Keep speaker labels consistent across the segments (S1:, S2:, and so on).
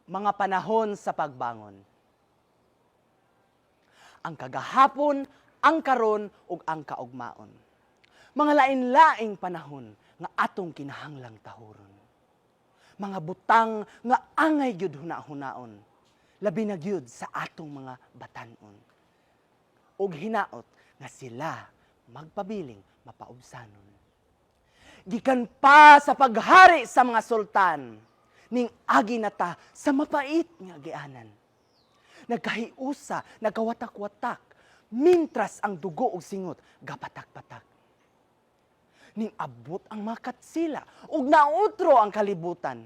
S1: mga panahon sa pagbangon. Ang kagahapon, ang karon ug ang kaugmaon. Mga lain-laing panahon nga atong kinahanglang tahuron. Mga butang nga angay gyud huna-hunaon. Labi na gyud sa atong mga batan-on. Ug hinaot nga sila magpabiling mapaubsanon. Gikan pa sa paghari sa mga sultan, ning agi na ta sa mapait nga agianan. Nagkahiusa, nagkawatak-watak, mintras ang dugo ug singot gapatak-patak. Ning abot ang mga katsila ug nautro ang kalibutan.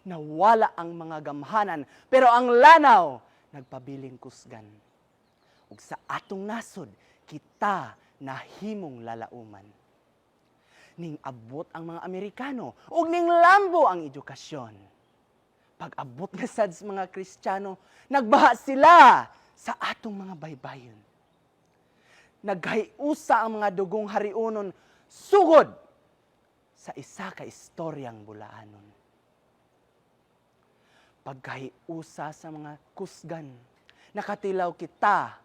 S1: Nawala ang mga gamhanan, pero ang lanaw nagpabiling kusgan. Ug sa atong nasod, kita nahimong lalauman. Ning abot ang mga Amerikano ug ning lambo ang edukasyon. Pag-abot nga sad sa mga Kristiyano, nagbaha sila sa atong mga baybayon. Naghahiusa ang mga dugong hariunon sugod sa isa ka istoryang bulaanon. Pagkahiusa sa mga kusgan, nakatilaw kita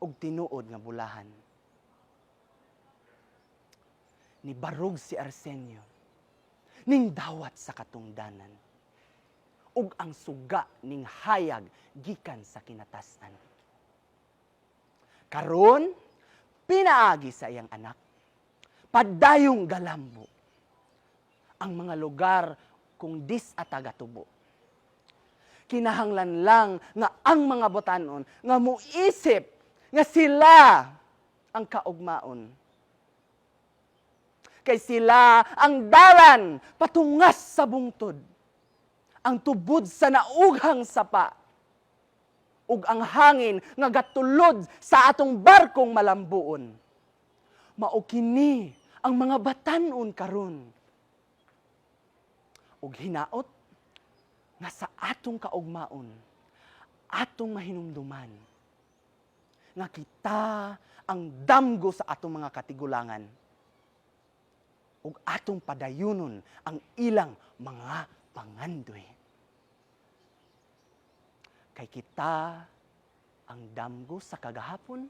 S1: og tinuod nga bulahan. Ni barug si Arsenio, ning dawat sa katungdanan, ug ang suga ning hayag gikan sa kinatasan. Karon, pinaagi sa iyang anak, padayong galambo, ang mga lugar kung dis-atagatubo. Kinahanglan lang nga ang mga botanon nga muisip nga sila ang kaugmaon. Kay sila ang dalan patungas sa bungtod, ang tubod sa naughang sapa, ug ang hangin nga gatulod sa atong barkong malambuon. Mao kini ang mga batan-on karon. Ug hinaot nga sa atong kaugmaon, atong mahinumduman nga kita ang damgo sa atong mga katigulangan ug atong padayunon ang ilang mga pangandoy. Kay kita ang damgo sa kagahapon,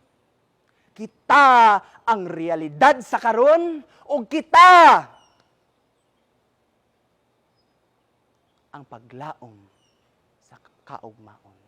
S1: kita ang realidad sa karon, ug kita ang paglaom sa kaugmaon.